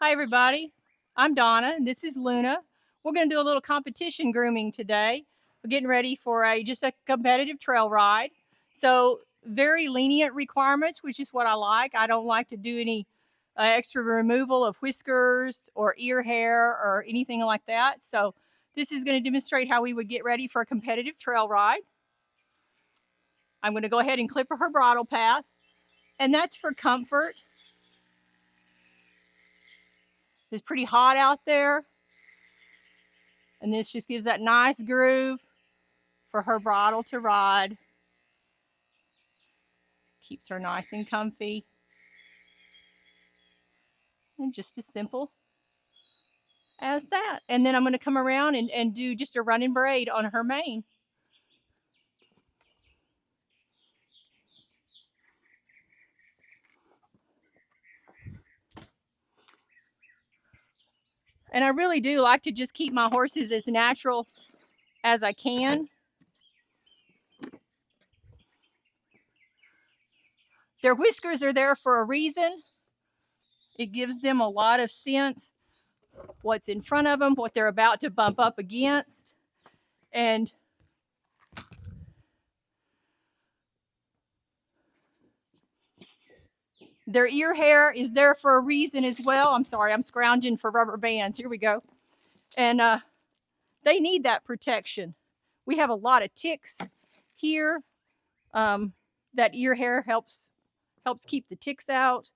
Hi everybody, I'm Donna and this is Luna. We're going to do a little competition grooming today. We're getting ready for just a competitive trail ride. So very lenient requirements, which is what I like. I don't like to do any extra removal of whiskers or ear hair or anything like that. So this is going to demonstrate how we would get ready for a competitive trail ride. I'm going to go ahead and clip her bridle path, and that's for comfort. It's pretty hot out there, and this just gives that nice groove for her bridle to ride. Keeps her nice and comfy. And just as simple as that. And then I'm going to come around and do just a running braid on her mane. And I really do like to just keep my horses as natural as I can. Their whiskers are there for a reason. It gives them a lot of sense what's in front of them, what they're about to bump up against. And their ear hair is there for a reason as well. I'm sorry, I'm scrounging for rubber bands. Here we go. And they need that protection. We have a lot of ticks here. That ear hair helps keep the ticks out,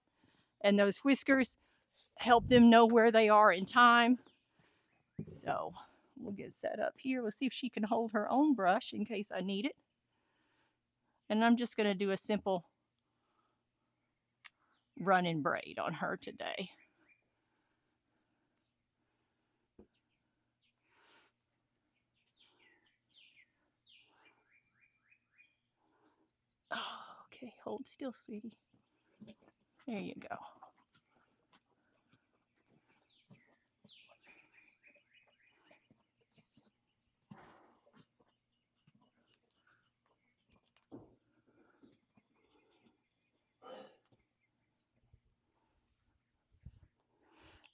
and those whiskers help them know where they are in time. So we'll get set up here. We'll see if she can hold her own brush in case I need it. And I'm just going to do a simple running braid on her today. Okay, hold still, sweetie. There you go.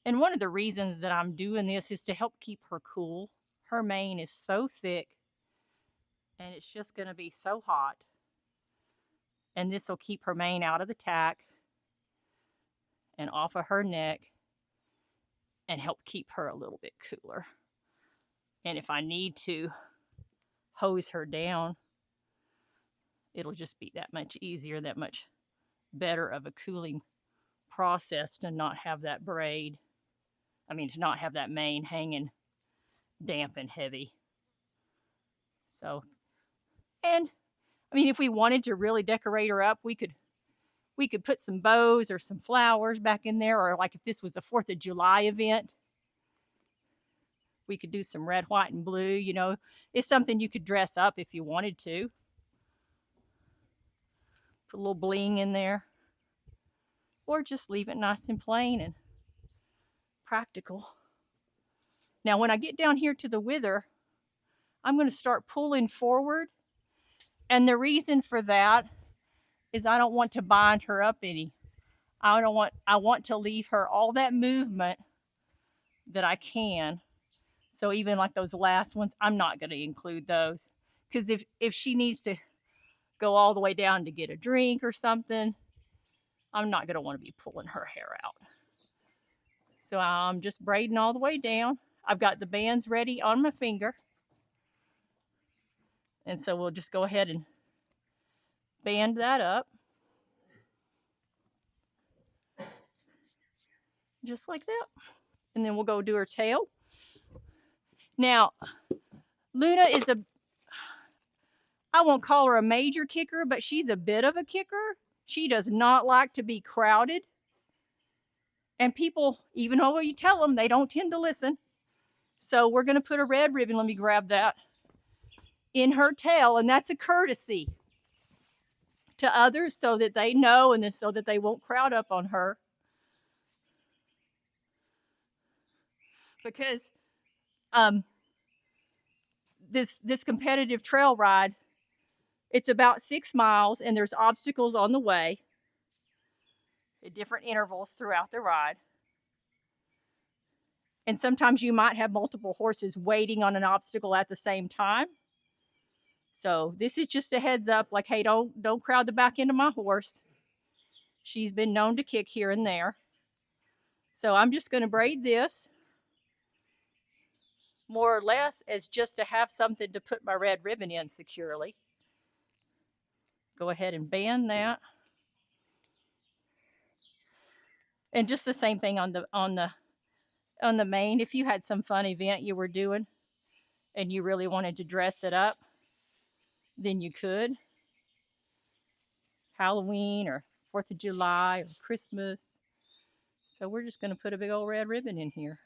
And one of the reasons that I'm doing this is to help keep her cool. Her mane is so thick and it's just going to be so hot. And this will keep her mane out of the tack and off of her neck and help keep her a little bit cooler. And if I need to hose her down, it'll just be that much easier, that much better of a cooling process to not have that braid. To not have that mane hanging damp and heavy. So, and if we wanted to really decorate her up, we could put some bows or some flowers back in there, or like if this was a 4th of July event, we could do some red, white, and blue. It's something you could dress up if you wanted to. Put a little bling in there, or just leave it nice and plain and practical. Now, when I get down here to the wither, I'm going to start pulling forward. And the reason for that is I don't want to bind her up any. I want to leave her all that movement that I can. So even like those last ones, I'm not going to include those. Because if she needs to go all the way down to get a drink or something, I'm not going to want to be pulling her hair out. So I'm just braiding all the way down. I've got the bands ready on my finger. And so we'll just go ahead and band that up. Just like that. And then we'll go do her tail. Now, Luna is I won't call her a major kicker, but she's a bit of a kicker. She does not like to be crowded. And people, even though you tell them, they don't tend to listen. So we're going to put a red ribbon, let me grab that, in her tail. And that's a courtesy to others so that they know and so that they won't crowd up on her. Because this competitive trail ride, it's about 6 miles and there's obstacles on the way at different intervals throughout the ride. And sometimes you might have multiple horses waiting on an obstacle at the same time. So this is just a heads up, like, hey, don't crowd the back end of my horse. She's been known to kick here and there. So I'm just going to braid this more or less as just to have something to put my red ribbon in securely. Go ahead and band that. And just the same thing on the mane. If you had some fun event you were doing and you really wanted to dress it up, then you could. Halloween or 4th of July or Christmas. So we're just going to put a big old red ribbon in here.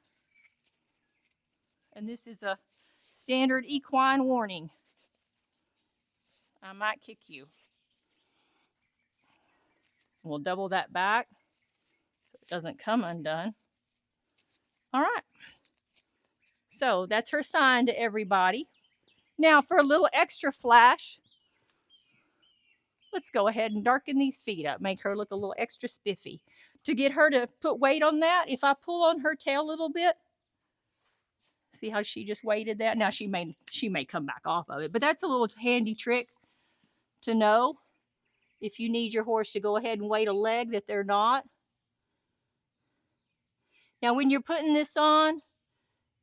And this is a standard equine warning. I might kick you. We'll double that back so it doesn't come undone. All right. So that's her sign to everybody. Now for a little extra flash, let's go ahead and darken these feet up, make her look a little extra spiffy. To get her to put weight on that, if I pull on her tail a little bit, see how she just weighted that? Now she may come back off of it, but that's a little handy trick to know if you need your horse to go ahead and weight a leg that they're not. Now when you're putting this on,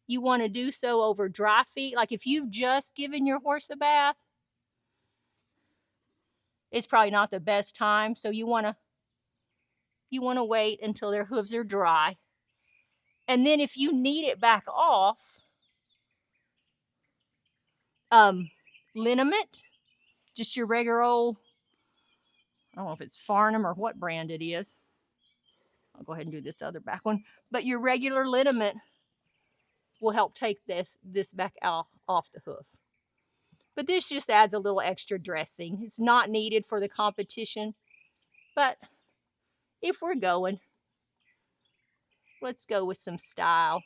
you want to do so over dry feet. Like if you've just given your horse a bath, it's probably not the best time. So you want to wait until their hooves are dry. And then if you need it back off, liniment, just your regular old, I don't know if it's Farnham or what brand it is. I'll go ahead and do this other back one. But your regular liniment will help take this back off the hoof. But this just adds a little extra dressing. It's not needed for the competition. But if we're going, let's go with some style.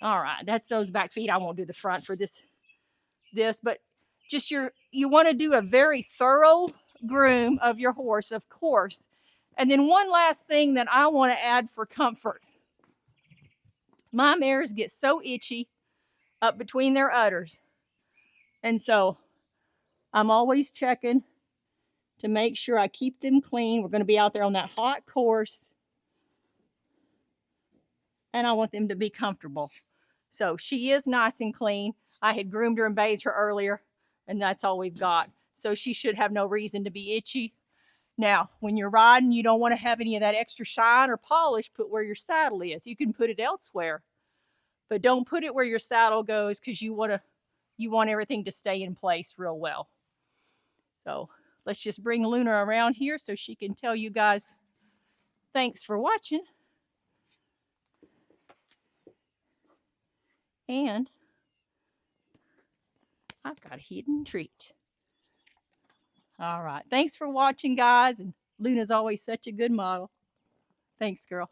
All right, that's those back feet. I won't do the front for this, but just you want to do a very thorough groom of your horse, of course. And then one last thing that I want to add for comfort. My mares get so itchy up between their udders. And so I'm always checking to make sure I keep them clean. We're going to be out there on that hot course. And I want them to be comfortable. So she is nice and clean. I had groomed her and bathed her earlier, and that's all we've got. So she should have no reason to be itchy. Now, when you're riding, you don't want to have any of that extra shine or polish put where your saddle is. You can put it elsewhere, but don't put it where your saddle goes because you want everything to stay in place real well. So let's just bring Luna around here so she can tell you guys thanks for watching. And I've got a hidden treat. All right. Thanks for watching, guys. And Luna's always such a good model. Thanks, girl.